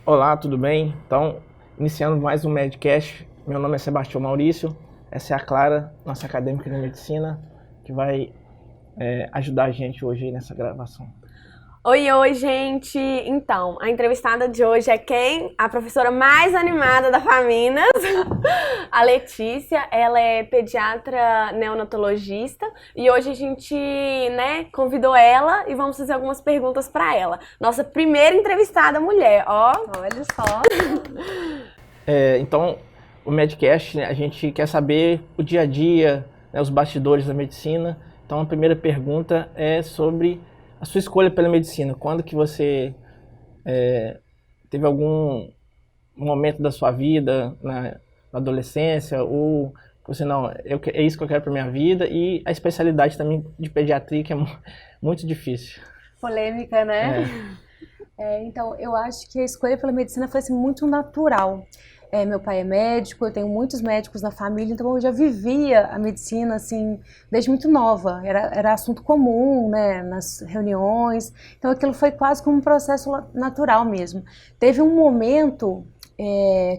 Olá, tudo bem? Então, iniciando mais um Medcast, meu nome é Sebastião Maurício, essa é a Clara, nossa acadêmica de medicina, que vai ajudar a gente hoje aí nessa gravação. Oi, gente! Então, a entrevistada de hoje é quem? A professora mais animada da Faminas, a Letícia. Ela é pediatra neonatologista e hoje a gente, convidou ela e vamos fazer algumas perguntas para ela. Nossa primeira entrevistada mulher, ó! Olha só! Então, o Medcast, a gente quer saber o dia a dia, os bastidores da medicina. Então, a primeira pergunta é sobre a sua escolha pela medicina. Quando que você teve algum momento da sua vida, na adolescência, ou você, não, é isso que eu quero para minha vida, e a especialidade também de pediatria, que é muito difícil. Polêmica, né? Então, eu acho que a escolha pela medicina foi assim, muito natural. Meu pai é médico, eu tenho muitos médicos na família, então eu já vivia a medicina assim, desde muito nova. Era assunto comum, né, nas reuniões. Então aquilo foi quase como um processo natural mesmo. Teve um momento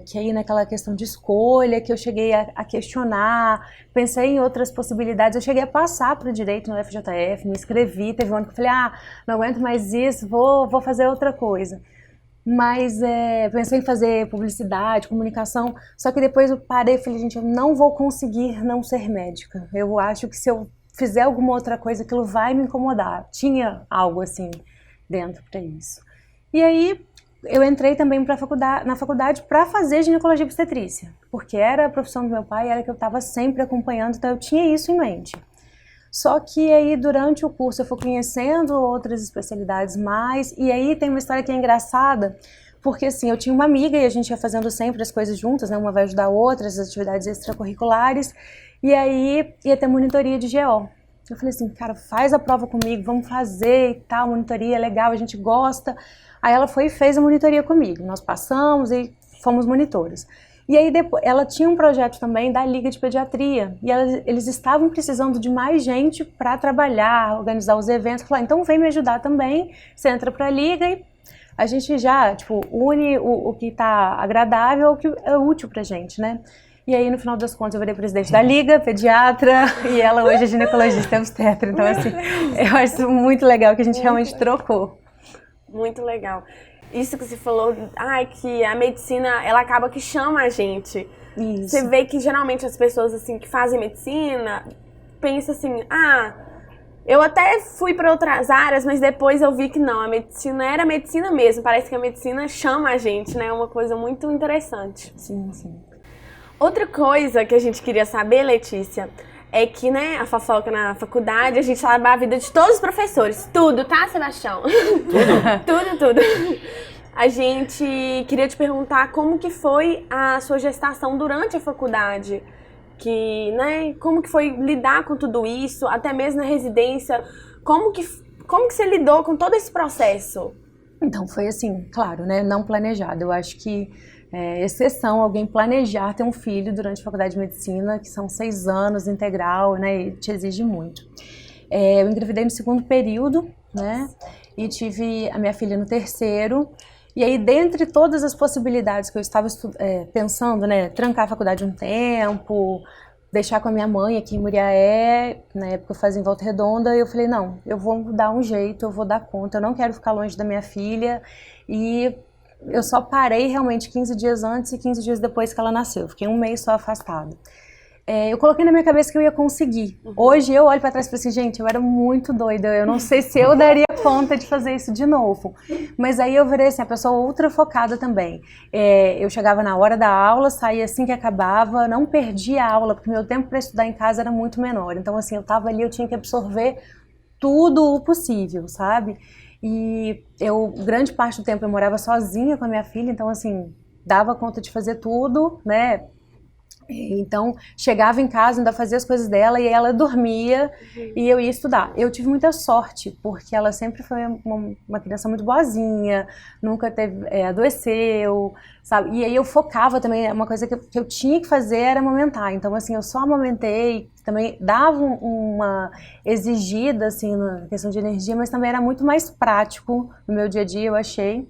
que aí naquela questão de escolha, que eu cheguei a questionar, pensei em outras possibilidades, eu cheguei a passar para o direito no FJF, me inscrevi, teve um ano que eu falei, não aguento mais isso, vou fazer outra coisa. Mas pensei em fazer publicidade, comunicação, só que depois eu parei e falei, gente, eu não vou conseguir não ser médica. Eu acho que se eu fizer alguma outra coisa, aquilo vai me incomodar. Tinha algo assim dentro para isso. E aí eu entrei também na faculdade para fazer ginecologia e obstetrícia, porque era a profissão do meu pai, era que eu estava sempre acompanhando, então eu tinha isso em mente. Só que aí durante o curso eu fui conhecendo outras especialidades mais, e aí tem uma história que é engraçada, porque assim, eu tinha uma amiga e a gente ia fazendo sempre as coisas juntas, né? Uma vai ajudar a outra, as atividades extracurriculares, e aí ia ter monitoria de GO. Eu falei assim, cara, faz a prova comigo, vamos fazer e tal, monitoria é legal, a gente gosta. Aí ela foi e fez a monitoria comigo, nós passamos e fomos monitores. E aí depois, ela tinha um projeto também da Liga de Pediatria, e eles estavam precisando de mais gente para trabalhar, organizar os eventos. Falaram, então vem me ajudar também, você entra para a Liga e a gente já, une o que está agradável ao que é útil pra gente, né? E aí, no final das contas, eu virei presidente da Liga, pediatra, e ela hoje é ginecologista e obstetra. Então, assim, eu acho muito legal que a gente realmente trocou. Muito legal. Isso que você falou, que a medicina, ela acaba que chama a gente. Isso. Você vê que geralmente as pessoas assim que fazem medicina pensam assim, eu até fui para outras áreas, mas depois eu vi que não, a medicina era medicina mesmo. Parece que a medicina chama a gente, né? É uma coisa muito interessante. Sim, sim. Outra coisa que a gente queria saber, Letícia, é que, a fofoca na faculdade, a gente sabe a vida de todos os professores. Tudo, tá, Sebastião? Tudo. A gente queria te perguntar como que foi a sua gestação durante a faculdade. Como que foi lidar com tudo isso, até mesmo na residência. Como que você lidou com todo esse processo? Então, foi assim, claro, né, não planejado. Eu acho que exceção alguém planejar ter um filho durante a faculdade de medicina, que são 6 anos integral, né, e te exige muito. Eu engravidei no 2º período, né, e tive a minha filha no 3º, e aí dentre todas as possibilidades que eu estava pensando, né, trancar a faculdade um tempo, deixar com a minha mãe aqui em Muriaé, na época eu fazia em Volta Redonda, eu falei, não, eu vou dar um jeito, eu vou dar conta, eu não quero ficar longe da minha filha, e eu só parei realmente 15 dias antes e 15 dias depois que ela nasceu. Fiquei um mês só afastada. Eu coloquei na minha cabeça que eu ia conseguir. Uhum. Hoje eu olho pra trás e falo assim, gente, eu era muito doida. Eu não sei se eu daria conta de fazer isso de novo. Mas aí eu virei assim, a pessoa ultra focada também. Eu chegava na hora da aula, saía assim que acabava, não perdia a aula, porque meu tempo para estudar em casa era muito menor. Então assim, eu tava ali, eu tinha que absorver tudo o possível, sabe? E grande parte do tempo eu morava sozinha com a minha filha, então assim, dava conta de fazer tudo, né? Então, chegava em casa, ainda fazia as coisas dela e ela dormia e eu ia estudar. Eu tive muita sorte, porque ela sempre foi uma criança muito boazinha, nunca adoeceu, sabe? E aí eu focava também, uma coisa que eu tinha que fazer era amamentar. Então, assim, eu só amamentei, também dava uma exigida, assim, na questão de energia, mas também era muito mais prático no meu dia a dia, eu achei.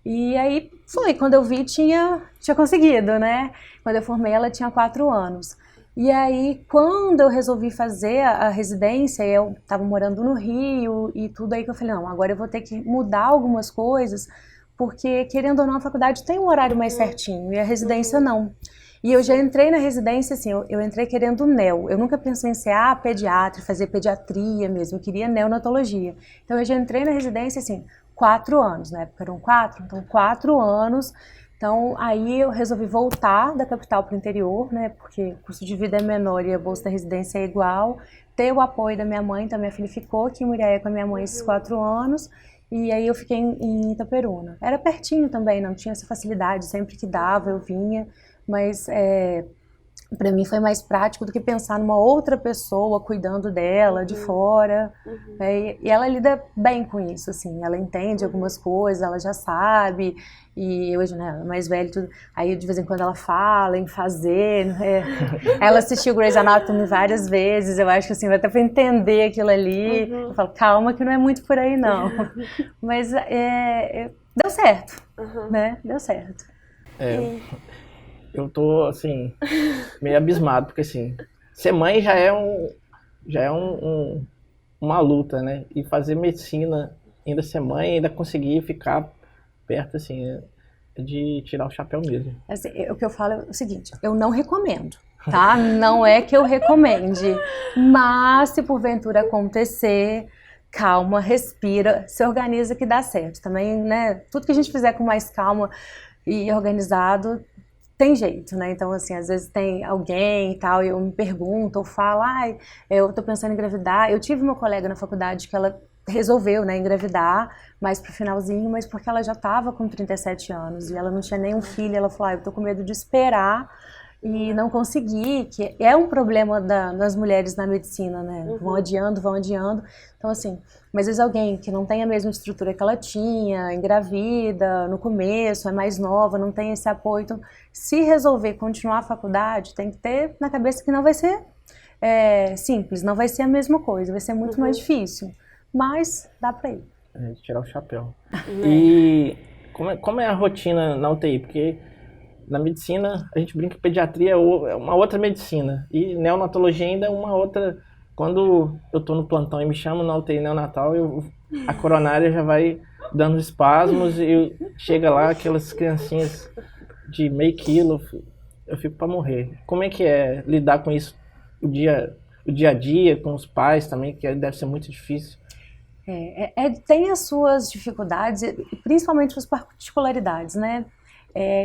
E aí foi, quando eu vi tinha conseguido, né? Quando eu formei ela tinha 4 anos. E aí quando eu resolvi fazer a residência, eu estava morando no Rio e tudo aí que eu falei, não, agora eu vou ter que mudar algumas coisas, porque querendo ou não a faculdade tem um horário mais certinho e a residência não. E eu já entrei na residência, assim, eu entrei querendo neo. Eu nunca pensei em ser pediatra, fazer pediatria mesmo, eu queria neonatologia. Então eu já entrei na residência, assim, 4 anos, na época eram 4, então 4 anos. Então aí eu resolvi voltar da capital para o interior, né, porque o custo de vida é menor e a bolsa da residência é igual. Ter o apoio da minha mãe, então minha filha ficou aqui em Muriaé com a minha mãe esses 4 anos. E aí eu fiquei em Itaperuna. Era pertinho também, não tinha essa facilidade, sempre que dava eu vinha. Mas para mim foi mais prático do que pensar numa outra pessoa cuidando dela de fora. E ela lida bem com isso, assim, ela entende algumas coisas, ela já sabe. E hoje, né, ela é mais velha, tudo. Aí de vez em quando ela fala em fazer. Ela assistiu Grey's Anatomy várias vezes, eu acho que assim, até para entender aquilo ali. Eu falo, calma que não é muito por aí não. Mas deu certo, né? Deu certo. Eu tô, assim, meio abismado, porque, assim, ser mãe já é uma luta, né? E fazer medicina, ainda ser mãe, ainda conseguir ficar perto, assim, é de tirar o chapéu mesmo. Assim, o que eu falo é o seguinte, eu não recomendo, tá? Não é que eu recomende, mas se porventura acontecer, calma, respira, se organiza que dá certo. Também, né, tudo que a gente fizer com mais calma e organizado, tem jeito, né? Então, assim, às vezes tem alguém e tal, e eu me pergunto, ou falo, eu tô pensando em engravidar. Eu tive uma colega na faculdade que ela resolveu, né, engravidar mais pro finalzinho, mas porque ela já tava com 37 anos e ela não tinha nenhum filho, ela falou, eu tô com medo de esperar e não conseguir, que é um problema das mulheres na medicina, né? Vão adiando. Então, assim, mas às vezes alguém que não tem a mesma estrutura que ela tinha, engravida no começo, é mais nova, não tem esse apoio. Então, se resolver continuar a faculdade, tem que ter na cabeça que não vai ser simples, não vai ser a mesma coisa, vai ser muito mais difícil. Mas dá pra ir. Tirar o chapéu. E como é a rotina na UTI? Porque na medicina, a gente brinca que pediatria é uma outra medicina. E neonatologia ainda é uma outra. Quando eu tô no plantão e me chamam na UTI neonatal, a coronária já vai dando espasmos e chega lá aquelas criancinhas de meio quilo, eu fico para morrer. Como é que é lidar com isso o dia a dia, com os pais também, que deve ser muito difícil? Tem as suas dificuldades, principalmente as particularidades, né?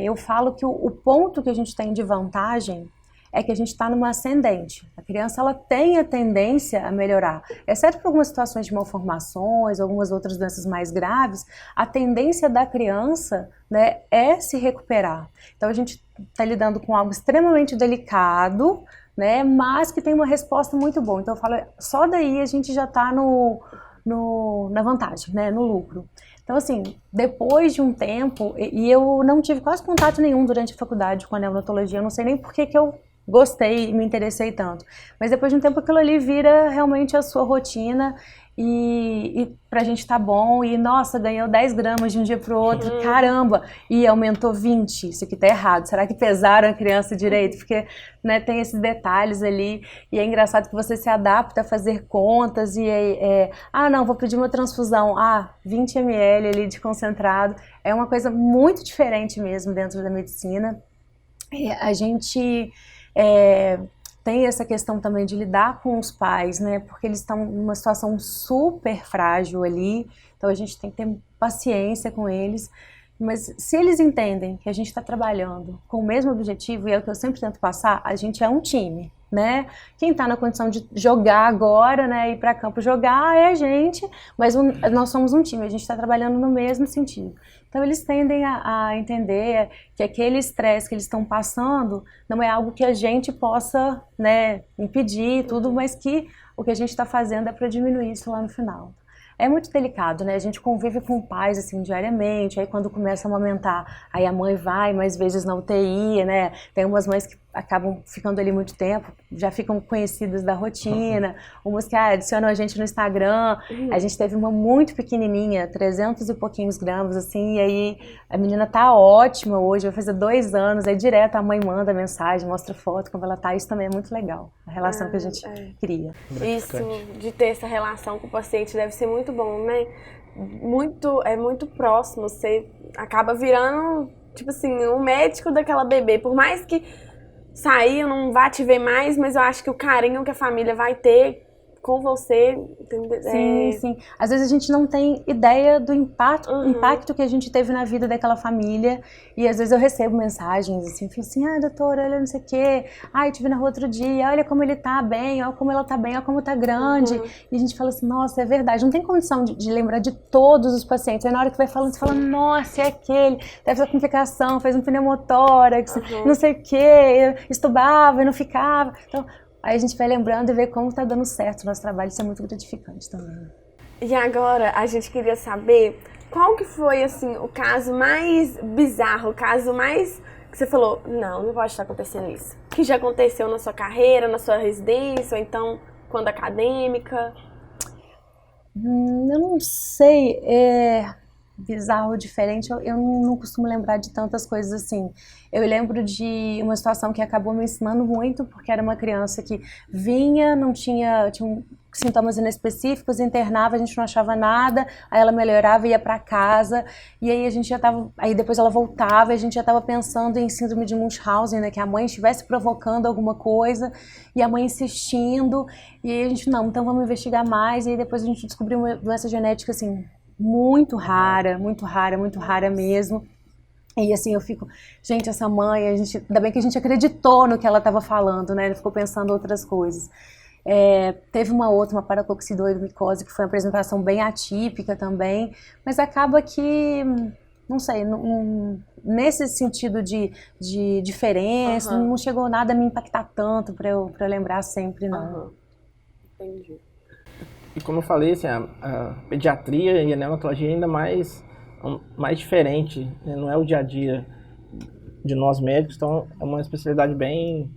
Eu falo que o ponto que a gente tem de vantagem é que a gente está numa ascendente. A criança ela tem a tendência a melhorar. Exceto por algumas situações de malformações, algumas outras doenças mais graves, a tendência da criança, né, é se recuperar. Então a gente está lidando com algo extremamente delicado, né, mas que tem uma resposta muito boa. Então eu falo, só daí a gente já está na vantagem, né, no lucro. Então, assim, depois de um tempo, e eu não tive quase contato nenhum durante a faculdade com a neonatologia, eu não sei nem por que eu gostei e me interessei tanto. Mas depois de um tempo aquilo ali vira realmente a sua rotina e pra gente tá bom, e nossa, ganhou 10 gramas de um dia pro outro, caramba, e aumentou 20, isso aqui tá errado, será que pesaram a criança direito? Porque, né, tem esses detalhes ali, e é engraçado que você se adapta a fazer contas, e não, vou pedir uma transfusão, 20 ml ali de concentrado, é uma coisa muito diferente mesmo dentro da medicina. A gente tem essa questão também de lidar com os pais, né, porque eles estão numa situação super frágil ali, então a gente tem que ter paciência com eles, mas se eles entendem que a gente está trabalhando com o mesmo objetivo, e é o que eu sempre tento passar, a gente é um time, né, quem está na condição de jogar agora, né, ir para campo jogar é a gente, mas nós somos um time, a gente está trabalhando no mesmo sentido. Então eles tendem a entender que aquele estresse que eles estão passando não é algo que a gente possa, né, impedir tudo, mas que o que a gente está fazendo é para diminuir isso lá no final. É muito delicado, né? A gente convive com pais assim diariamente, aí quando começa a amamentar, aí a mãe vai mais vezes na UTI, né? Tem umas mães que acabam ficando ali muito tempo, já ficam conhecidas da rotina, umas que adicionam a gente no Instagram. A gente teve uma muito pequenininha, 300 e pouquinhos gramas, assim, e aí a menina tá ótima hoje, vai fazer 2 anos, aí direto a mãe manda mensagem, mostra foto como ela tá, isso também é muito legal, a relação que a gente cria. Isso, de ter essa relação com o paciente deve ser muito bom, né? É muito próximo, você acaba virando, tipo assim, um médico daquela bebê, por mais que sair, eu não vá te ver mais, mas eu acho que o carinho que a família vai ter com você, entendeu? Sim, sim. Às vezes a gente não tem ideia do impacto que a gente teve na vida daquela família, e às vezes eu recebo mensagens assim, fico assim, doutora, olha não sei o quê, eu te vi na rua outro dia, olha como ele tá bem, olha como ela tá bem, olha como tá grande, e a gente fala assim, nossa, é verdade, não tem condição de lembrar de todos os pacientes, aí na hora que vai falando, você fala, nossa, é aquele, teve essa complicação, fez um pneumotórax, não sei o quê, estubava e não ficava, então... Aí a gente vai lembrando e vê como tá dando certo o nosso trabalho, isso é muito gratificante também. E agora, a gente queria saber qual que foi, assim, o caso mais bizarro, o caso mais que você falou, não pode estar acontecendo isso. Que já aconteceu na sua carreira, na sua residência, ou então, quando acadêmica? Eu não sei, bizarro, diferente, eu não costumo lembrar de tantas coisas assim. Eu lembro de uma situação que acabou me ensinando muito, porque era uma criança que vinha, tinha sintomas inespecíficos, internava, a gente não achava nada, aí ela melhorava e ia para casa, e aí a gente já tava, aí depois ela voltava, e a gente já estava pensando em síndrome de Munchausen, né, que a mãe estivesse provocando alguma coisa, e a mãe insistindo, e aí a gente, não, então vamos investigar mais, e aí depois a gente descobriu uma doença genética, assim, muito rara mesmo. E assim, eu fico, gente, essa mãe, ainda bem que a gente acreditou no que ela estava falando, né? Ele ficou pensando outras coisas. Teve uma paracoxidoide-micose, que foi uma apresentação bem atípica também, mas acaba que, não sei, nesse sentido de diferença, não chegou nada a me impactar tanto para eu lembrar sempre, não. Entendi. E como eu falei, assim, a pediatria e a neonatologia é ainda mais diferente, né? Não é o dia a dia de nós médicos, então é uma especialidade bem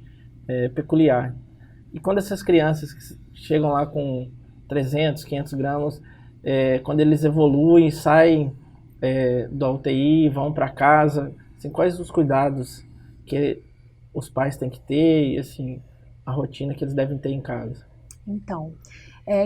peculiar. E quando essas crianças que chegam lá com 300, 500 gramas, quando eles evoluem, saem da UTI, vão para casa, assim, quais os cuidados que os pais têm que ter e assim, a rotina que eles devem ter em casa? Então,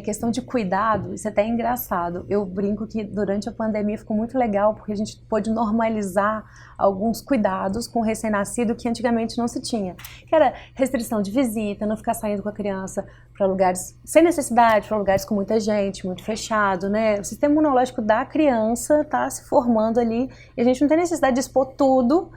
questão de cuidado, isso é até engraçado. Eu brinco que durante a pandemia ficou muito legal porque a gente pôde normalizar alguns cuidados com o recém-nascido que antigamente não se tinha. Que era restrição de visita, não ficar saindo com a criança para lugares sem necessidade, para lugares com muita gente, muito fechado, né? O sistema imunológico da criança está se formando ali e a gente não tem necessidade de expor tudo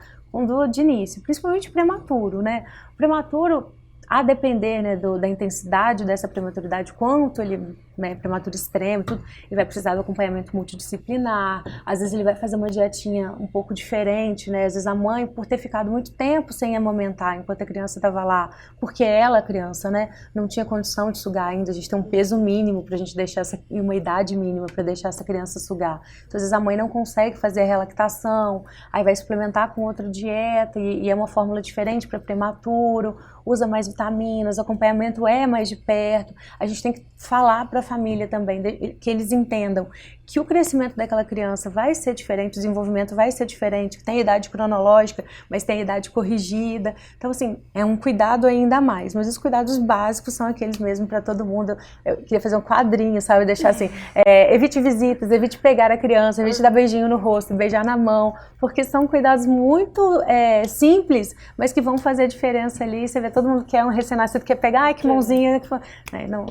de início, principalmente prematuro, né? O prematuro, a depender, né, da intensidade dessa prematuridade, quanto ele, né, prematuro extremo, tudo, ele vai precisar do acompanhamento multidisciplinar, às vezes ele vai fazer uma dietinha um pouco diferente, né, às vezes a mãe, por ter ficado muito tempo sem amamentar enquanto a criança estava lá, porque ela, a criança, né, não tinha condição de sugar ainda, a gente tem um peso mínimo para a gente deixar uma idade mínima para deixar essa criança sugar. Então, às vezes a mãe não consegue fazer a relactação, aí vai suplementar com outra dieta e é uma fórmula diferente para prematuro, usa mais vitaminas, o acompanhamento é mais de perto. A gente tem que falar para a família também, que eles entendam que o crescimento daquela criança vai ser diferente, o desenvolvimento vai ser diferente, que tem idade cronológica, mas tem idade corrigida. Então, assim, é um cuidado ainda mais, mas os cuidados básicos são aqueles mesmo para todo mundo. Eu queria fazer um quadrinho, sabe, deixar assim, evite visitas, evite pegar a criança, evite dar beijinho no rosto, beijar na mão, porque são cuidados muito simples, mas que vão fazer a diferença ali. Você vê todo mundo que é um recém-nascido, quer pegar, ai, que mãozinha,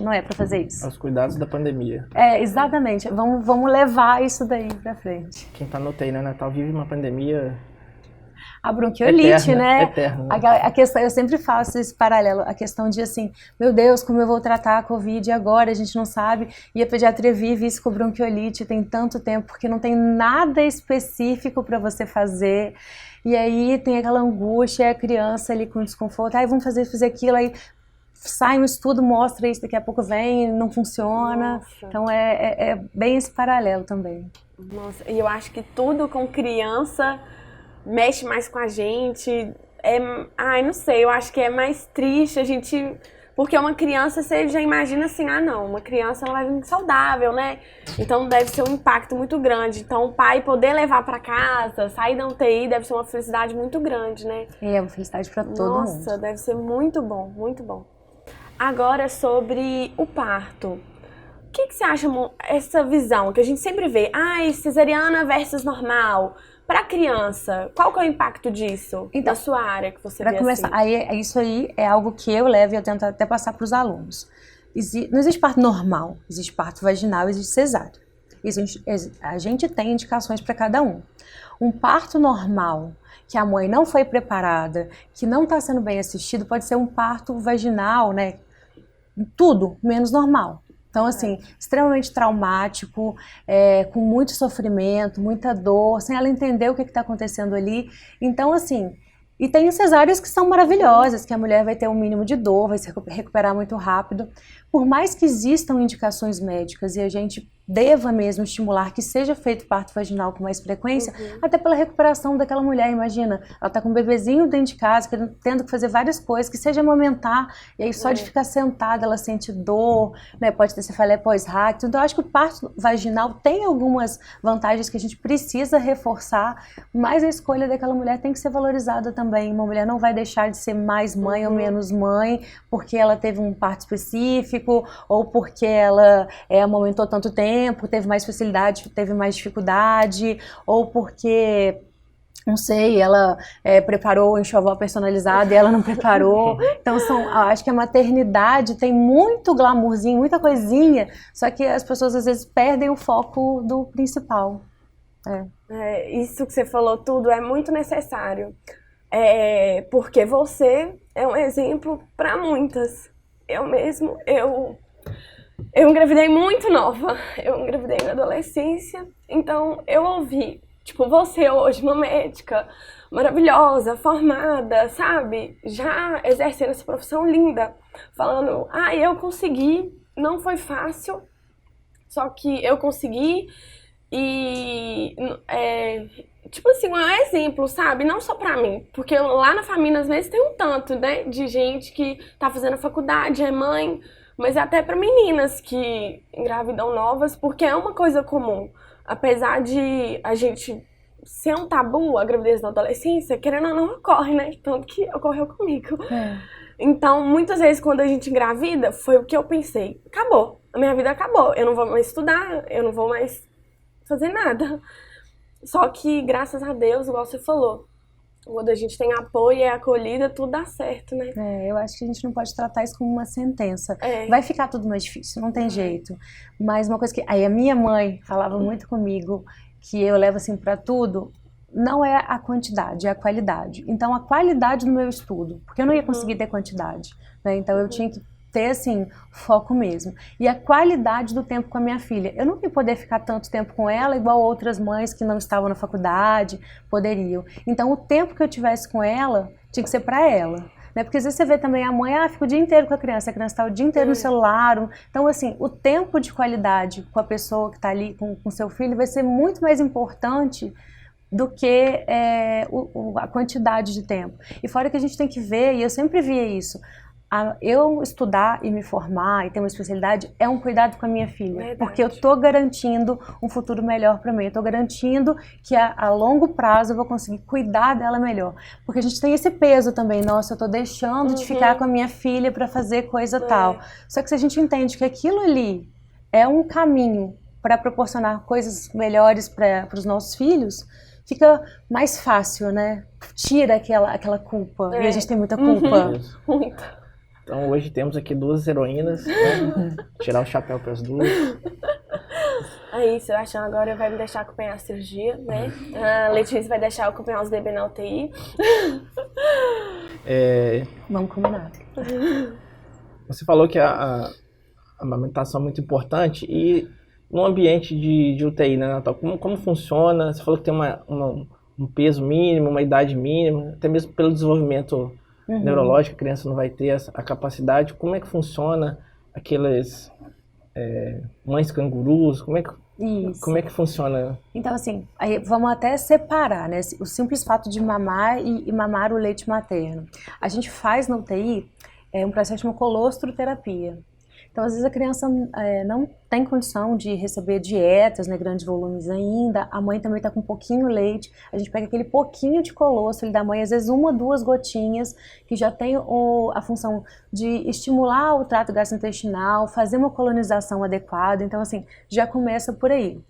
não é para fazer isso. Os cuidados da pandemia. Exatamente, vamos levar isso daí pra frente. Quem tá no UTI neonatal vive uma pandemia... A bronquiolite, né? Eterna. A questão, eu sempre faço esse paralelo, a questão de assim, meu Deus, como eu vou tratar a Covid agora, a gente não sabe, e a pediatria vive isso com bronquiolite tem tanto tempo, porque não tem nada específico para você fazer, e aí tem aquela angústia, a criança ali com desconforto, vamos fazer aquilo, aí sai um estudo, mostra isso, daqui a pouco vem, não funciona. Nossa. Então é bem esse paralelo também. Nossa, e eu acho que tudo com criança mexe mais com a gente, Ai, não sei, eu acho que é mais triste a gente... Porque uma criança, você já imagina assim, não, uma criança ela vai vir saudável, né? Então deve ser um impacto muito grande. Então o pai poder levar pra casa, sair da UTI, deve ser uma felicidade muito grande, né? É uma felicidade pra todo mundo. Nossa, deve ser muito bom, muito bom. Agora sobre o parto. O que você acha essa visão que a gente sempre vê? Cesariana versus normal. Para criança, qual que é o impacto disso na sua área que você vê começar, assim? isso aí é algo que eu levo e eu tento até passar para os alunos. Não existe parto normal, existe parto vaginal, existe cesárea. A gente tem indicações para cada um. Um parto normal, que a mãe não foi preparada, que não está sendo bem assistido, pode ser um parto vaginal, né? Tudo menos normal. Então, assim, extremamente traumático, com muito sofrimento, muita dor, sem ela entender o que está acontecendo ali. Então, assim, e tem cesáreas que são maravilhosas, que a mulher vai ter um mínimo de dor, vai se recuperar muito rápido. Por mais que existam indicações médicas e a gente deva mesmo estimular que seja feito parto vaginal com mais frequência, até pela recuperação daquela mulher, imagina, ela está com um bebezinho dentro de casa, tendo que fazer várias coisas, que seja amamentar, e aí só de ficar sentada ela sente dor, né, pode ter cefaleia pós-racto. Então eu acho que o parto vaginal tem algumas vantagens que a gente precisa reforçar, mas a escolha daquela mulher tem que ser valorizada também. Uma mulher não vai deixar de ser mais mãe ou menos mãe, porque ela teve um parto específico, ou porque ela amamentou tanto tempo, teve mais facilidade, teve mais dificuldade, ou porque, não sei, ela preparou o enxoval personalizado e ela não preparou. Então, acho que a maternidade tem muito glamourzinho, muita coisinha, só que as pessoas às vezes perdem o foco do principal. Isso que você falou tudo é muito necessário, porque você é um exemplo para muitas. Eu engravidei muito nova, eu engravidei na adolescência, então eu ouvi, tipo, você hoje, uma médica maravilhosa, formada, sabe? Já exercendo essa profissão linda, falando, eu consegui, não foi fácil, só que eu consegui e, tipo assim, um exemplo, sabe? Não só pra mim, porque lá na família às vezes tem um tanto, né, de gente que tá fazendo a faculdade, é mãe, mas até para meninas que engravidam novas, porque é uma coisa comum. Apesar de a gente ser um tabu, a gravidez na adolescência, querendo ou não, ocorre, né? Tanto que ocorreu comigo. Então, muitas vezes, quando a gente engravida, foi o que eu pensei. Acabou. A minha vida acabou. Eu não vou mais estudar, eu não vou mais fazer nada. Só que, graças a Deus, igual você falou, quando a gente tem apoio e é acolhida, tudo dá certo, né? Eu acho que a gente não pode tratar isso como uma sentença. Vai ficar tudo mais difícil, não tem jeito. Mas uma coisa que... Aí a minha mãe falava muito comigo, que eu levo assim pra tudo, não é a quantidade, é a qualidade. Então a qualidade do meu estudo, porque eu não ia conseguir ter quantidade, né? Então eu tinha que ter, assim, foco mesmo. E a qualidade do tempo com a minha filha. Eu não ia poder ficar tanto tempo com ela, igual outras mães que não estavam na faculdade poderiam. Então, o tempo que eu tivesse com ela, tinha que ser para ela. Né? Porque às vezes você vê também a mãe, fica o dia inteiro com a criança está o dia inteiro no celular. Então, assim, o tempo de qualidade com a pessoa que está ali, com seu filho, vai ser muito mais importante do que a quantidade de tempo. E fora que a gente tem que ver, e eu sempre via isso, eu estudar e me formar e ter uma especialidade é um cuidado com a minha filha. Verdade. Porque eu estou garantindo um futuro melhor para mim. Eu estou garantindo que a longo prazo eu vou conseguir cuidar dela melhor. Porque a gente tem esse peso também. Nossa, eu estou deixando de ficar com a minha filha para fazer coisa tal. Só que se a gente entende que aquilo ali é um caminho para proporcionar coisas melhores para os nossos filhos, fica mais fácil, né? Tira aquela culpa. E a gente tem muita culpa. Muita. Então hoje temos aqui duas heroínas, né? Tirar o chapéu para as duas. É isso, eu acho que agora vai me deixar acompanhar a cirurgia, né? A Letícia vai deixar eu acompanhar os bebês na UTI. Vamos combinar. Você falou que a amamentação é muito importante e no ambiente de UTI, né, Natal? Como funciona? Você falou que tem um peso mínimo, uma idade mínima, até mesmo pelo desenvolvimento neurológico, a criança não vai ter a capacidade. Como é que funciona aquelas mães cangurus? Como Isso. Como é que funciona? Então, assim, aí vamos até separar, né? O simples fato de mamar e mamar o leite materno. A gente faz na UTI um processo chamado colostroterapia. Então, às vezes a criança não tem condição de receber dietas, né, grandes volumes ainda, a mãe também está com um pouquinho leite, a gente pega aquele pouquinho de colostro da mãe, às vezes 1 ou 2 gotinhas, que já tem a função de estimular o trato gastrointestinal, fazer uma colonização adequada, então assim, já começa por aí.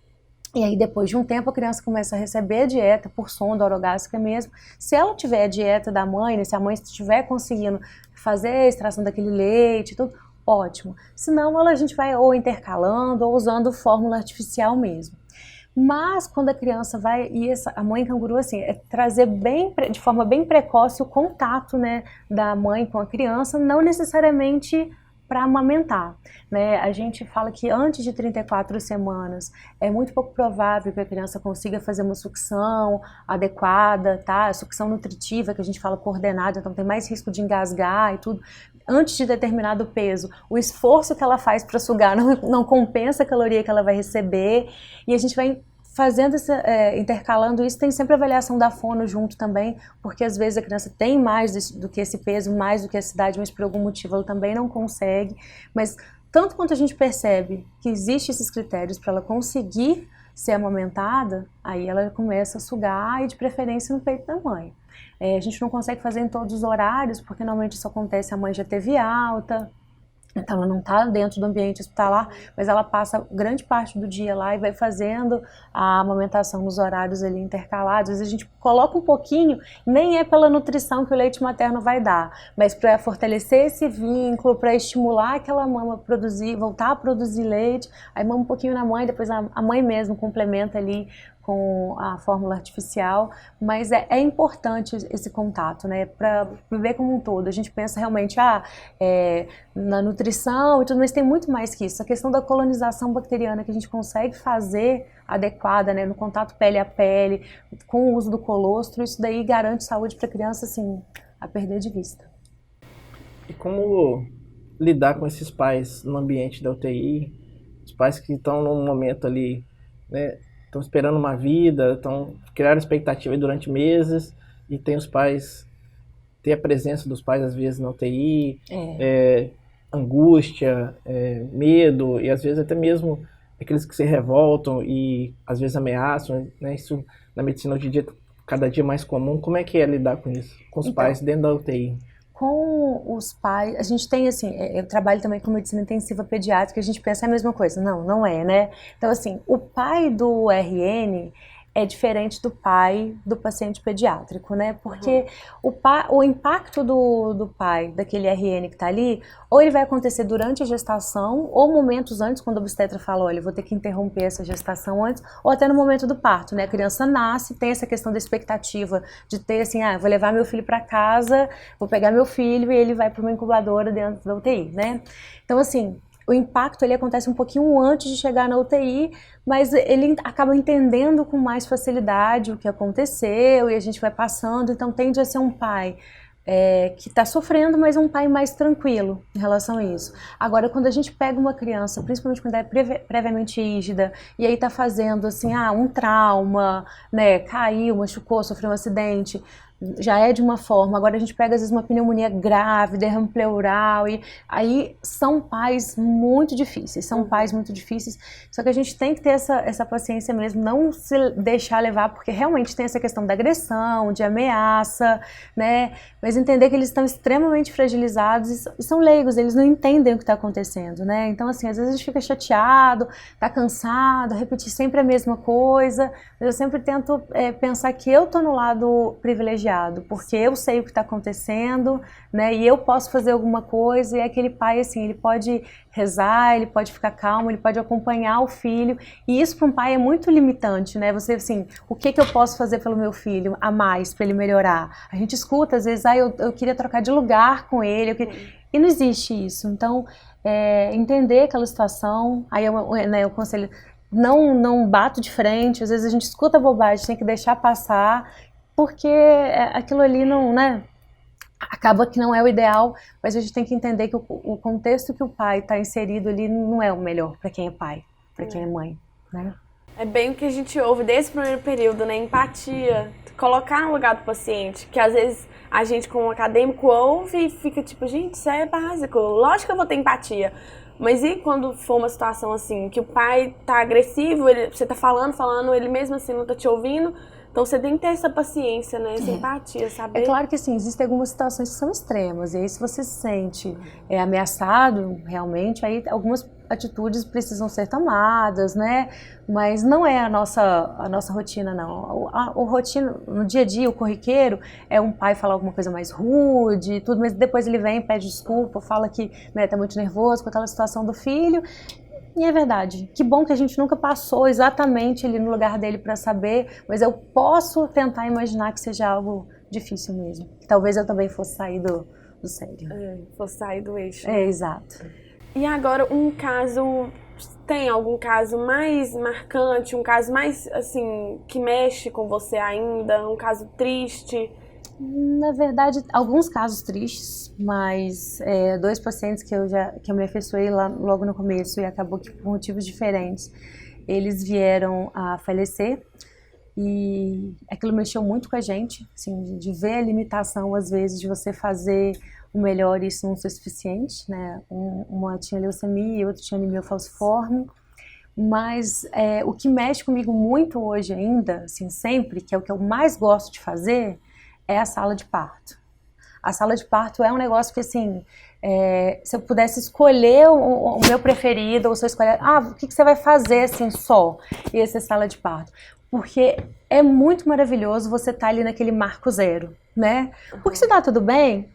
E aí, depois de um tempo, a criança começa a receber a dieta por sonda orogástrica mesmo. Se ela tiver a dieta da mãe, né, se a mãe estiver conseguindo fazer a extração daquele leite, tudo, ótimo. Senão, a gente vai ou intercalando ou usando fórmula artificial mesmo. Mas, quando a criança vai, e a mãe canguru, assim, é trazer de forma bem precoce o contato, né, da mãe com a criança, não necessariamente para amamentar, né? A gente fala que antes de 34 semanas é muito pouco provável que a criança consiga fazer uma sucção adequada, tá? A sucção nutritiva, que a gente fala coordenada, então tem mais risco de engasgar e tudo. Antes de determinado peso, o esforço que ela faz para sugar não compensa a caloria que ela vai receber, e a gente vai fazendo intercalando isso, tem sempre avaliação da fono junto também, porque às vezes a criança tem mais do que esse peso, mais do que essa idade, mas por algum motivo ela também não consegue. Mas tanto quanto a gente percebe que existem esses critérios para ela conseguir ser amamentada, aí ela começa a sugar, e de preferência no peito da mãe. A gente não consegue fazer em todos os horários, porque normalmente isso acontece, a mãe já teve alta, então ela não está dentro do ambiente hospitalar, mas ela passa grande parte do dia lá e vai fazendo a amamentação nos horários ali intercalados. Às vezes a gente coloca um pouquinho, nem é pela nutrição que o leite materno vai dar, mas para fortalecer esse vínculo, para estimular aquela mama a produzir, voltar a produzir leite, aí mama um pouquinho na mãe, depois a mãe mesmo complementa ali com a fórmula artificial, mas é importante esse contato, né, para viver como um todo. A gente pensa realmente, na nutrição e tudo, mas tem muito mais que isso. A questão da colonização bacteriana que a gente consegue fazer adequada, né, no contato pele a pele, com o uso do colostro, isso daí garante saúde para a criança, assim, a perder de vista. E como lidar com esses pais no ambiente da UTI, os pais que estão num momento ali, né, estão esperando uma vida, estão criando expectativa durante meses, e tem os pais, ter a presença dos pais às vezes na UTI, angústia, medo, e às vezes até mesmo aqueles que se revoltam e às vezes ameaçam, né? Isso na medicina hoje em dia cada dia mais comum. Como é que é lidar com isso, com os pais dentro da UTI? Com os pais, a gente tem assim, eu trabalho também com medicina intensiva pediátrica, a gente pensa a mesma coisa, não é, né? Então assim, o pai do RN é diferente do pai do paciente pediátrico, né? Porque o impacto do pai, daquele RN que está ali, ou ele vai acontecer durante a gestação, ou momentos antes, quando o obstetra fala, olha, vou ter que interromper essa gestação antes, ou até no momento do parto, né? A criança nasce, tem essa questão da expectativa de ter assim, vou levar meu filho para casa, vou pegar meu filho e ele vai para uma incubadora dentro da UTI, né? Então assim, o impacto ele acontece um pouquinho antes de chegar na UTI, mas ele acaba entendendo com mais facilidade o que aconteceu e a gente vai passando, então tende a ser um pai que está sofrendo, mas um pai mais tranquilo em relação a isso. Agora, quando a gente pega uma criança, principalmente quando é previamente rígida, e aí está fazendo assim, um trauma, né, caiu, machucou, sofreu um acidente, já é de uma forma, agora a gente pega às vezes uma pneumonia grave, derrame pleural, e aí são pais muito difíceis, só que a gente tem que ter essa paciência mesmo, não se deixar levar, porque realmente tem essa questão da agressão, de ameaça, né, mas entender que eles estão extremamente fragilizados e são leigos, eles não entendem o que está acontecendo, né, então assim, às vezes a gente fica chateado, tá cansado, repetir sempre a mesma coisa, mas eu sempre tento pensar que eu tô no lado privilegiado, porque eu sei o que está acontecendo, né, e eu posso fazer alguma coisa, e aquele pai, assim, ele pode rezar, ele pode ficar calmo, ele pode acompanhar o filho, e isso para um pai é muito limitante, né, você, assim, o que eu posso fazer pelo meu filho a mais, para ele melhorar? A gente escuta, às vezes, eu queria trocar de lugar com ele, e não existe isso, então, entender aquela situação, aí eu conselho, não bato de frente, às vezes a gente escuta bobagem, tem que deixar passar, porque aquilo ali não, né, acaba que não é o ideal, mas a gente tem que entender que o contexto que o pai está inserido ali não é o melhor para quem é pai, para quem é mãe. né? É bem o que a gente ouve desde o primeiro período, né? Empatia, colocar no lugar do paciente, que às vezes a gente como acadêmico ouve e fica tipo, gente, isso é básico, lógico que eu vou ter empatia. Mas e quando for uma situação assim, que o pai tá agressivo, você tá falando, ele mesmo assim não tá te ouvindo, então você tem que ter essa paciência, né? Essa empatia, saber. É claro que assim, existem algumas situações que são extremas, e aí se você se sente ameaçado, realmente, aí algumas atitudes precisam ser tomadas, né? Mas não é a nossa rotina, não. O rotina, no dia a dia, o corriqueiro, é um pai falar alguma coisa mais rude e tudo, mas depois ele vem, pede desculpa, fala que, né, tá muito nervoso com aquela situação do filho. E é verdade. Que bom que a gente nunca passou exatamente ali no lugar dele para saber, mas eu posso tentar imaginar que seja algo difícil mesmo. Que talvez eu também fosse sair do sério. Fosse sair do eixo. Exato. E agora, um caso, tem algum caso mais marcante, um caso mais, assim, que mexe com você ainda, um caso triste? Na verdade, alguns casos tristes, mas 2 pacientes que eu me afeiçoei logo no começo e acabou que por motivos diferentes, eles vieram a falecer e aquilo mexeu muito com a gente, assim, de ver a limitação às vezes de você fazer o melhor e isso não ser suficiente, né? Uma tinha leucemia e outra tinha anemia falciforme. Mas o que mexe comigo muito hoje ainda, assim, sempre, que é o que eu mais gosto de fazer, é a sala de parto. A sala de parto é um negócio que, assim, se eu pudesse escolher o meu preferido, ou se eu escolher, o que você vai fazer, assim, só? E essa é a sala de parto. Porque é muito maravilhoso você estar ali naquele marco zero, né? Porque se tá tudo bem,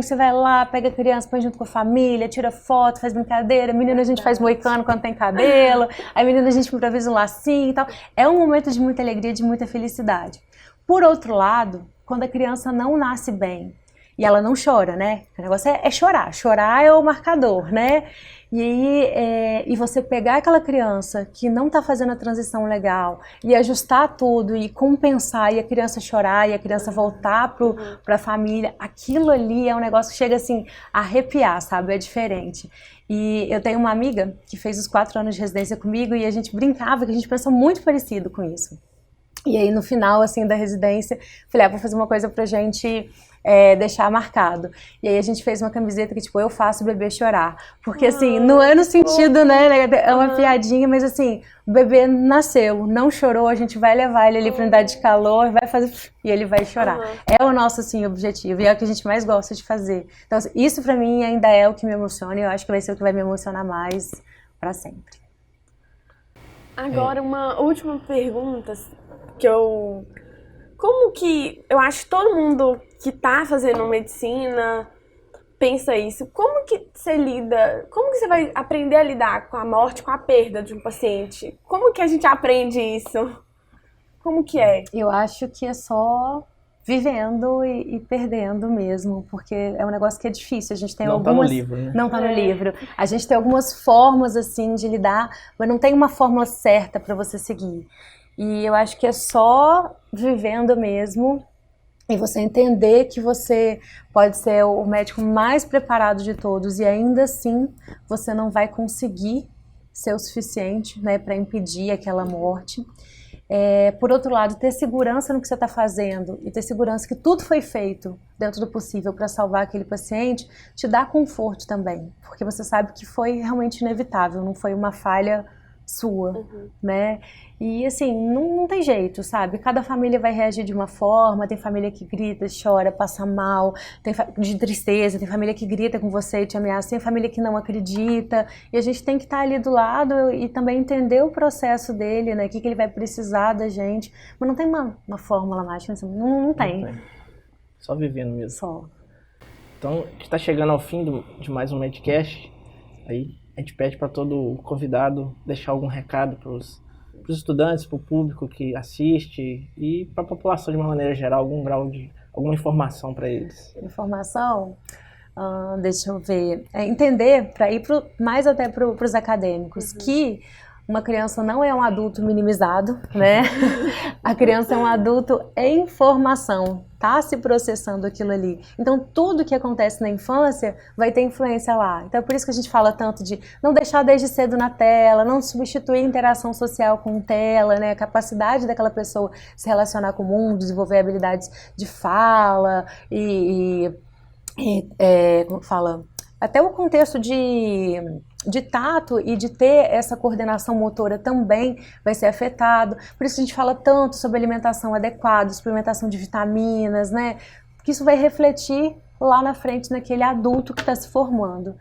você vai lá, pega a criança, põe junto com a família, tira foto, faz brincadeira, menina a gente faz moicano quando tem cabelo, aí menina a gente improvisa um lacinho e tal. É um momento de muita alegria, de muita felicidade. Por outro lado, quando a criança não nasce bem, e ela não chora, né? O negócio é chorar. Chorar é o marcador, né? E aí, e você pegar aquela criança que não está fazendo a transição legal e ajustar tudo e compensar, e a criança chorar, e a criança voltar para a família, aquilo ali é um negócio que chega assim a arrepiar, sabe? É diferente. E eu tenho uma amiga que fez os 4 anos de residência comigo e a gente brincava que a gente pensa muito parecido com isso. E aí no final, assim, da residência, falei, vou fazer uma coisa pra gente deixar marcado. E aí a gente fez uma camiseta que, tipo, eu faço o bebê chorar. Porque, assim, não é no sentido, né, é uma piadinha, mas assim, o bebê nasceu, não chorou, a gente vai levar ele ali pra unidade de calor, vai fazer, e ele vai chorar. É o nosso, assim, objetivo, e é o que a gente mais gosta de fazer. Então, assim, isso pra mim ainda é o que me emociona, e eu acho que vai ser o que vai me emocionar mais pra sempre. Agora, uma última pergunta, como que eu acho que todo mundo que tá fazendo medicina pensa isso, como que você vai aprender a lidar com a morte, com a perda de um paciente? Como que a gente aprende isso? Como que é? Eu acho que é só vivendo e perdendo mesmo, porque é um negócio que é difícil, a gente tem algumas... Não tá no livro, né? Não tá no livro. A gente tem algumas formas, assim, de lidar, mas não tem uma fórmula certa para você seguir. E eu acho que é só vivendo mesmo e você entender que você pode ser o médico mais preparado de todos e ainda assim você não vai conseguir ser o suficiente, né, para impedir aquela morte. Por outro lado, ter segurança no que você está fazendo e ter segurança que tudo foi feito dentro do possível para salvar aquele paciente te dá conforto também, porque você sabe que foi realmente inevitável, não foi uma falha sua, né? E assim, não tem jeito, sabe? Cada família vai reagir de uma forma, tem família que grita, chora, passa mal, tem de tristeza, tem família que grita com você e te ameaça, tem família que não acredita, e a gente tem que estar ali do lado e também entender o processo dele, né? O que ele vai precisar da gente, mas não tem uma fórmula mágica, não tem. Não tem. Só vivendo mesmo. Só. Então, a gente está chegando ao fim de mais um Medcast, aí a gente pede para todo convidado deixar algum recado para os estudantes, para o público que assiste e para a população de uma maneira geral, alguma informação para eles. Informação? Deixa eu ver. Entender, para ir mais até para os acadêmicos, que uma criança não é um adulto minimizado, né? A criança é um adulto em formação, tá se processando aquilo ali. Então, tudo que acontece na infância vai ter influência lá. Então, é por isso que a gente fala tanto de não deixar desde cedo na tela, não substituir a interação social com tela, né? A capacidade daquela pessoa se relacionar com o mundo, desenvolver habilidades de fala como fala? Até o contexto de tato e de ter essa coordenação motora também vai ser afetado. Por isso a gente fala tanto sobre alimentação adequada, suplementação de vitaminas, né? Que isso vai refletir lá na frente naquele adulto que está se formando.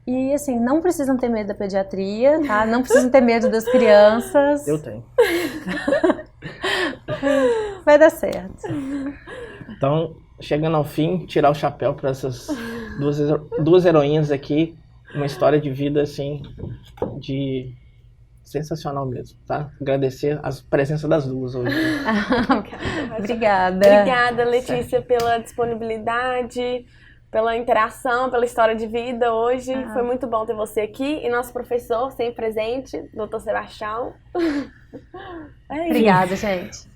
E assim, não precisam ter medo da pediatria, tá? Não precisam ter medo das crianças. Eu tenho. Vai dar certo. Então, chegando ao fim, tirar o chapéu para essas duas heroínas aqui, uma história de vida assim, sensacional mesmo, tá? Agradecer a presença das duas hoje. Obrigada. Obrigada, Letícia, pela disponibilidade, pela interação, pela história de vida hoje. Foi muito bom ter você aqui e nosso professor sempre presente, Dr. Sebastião. Obrigada, gente.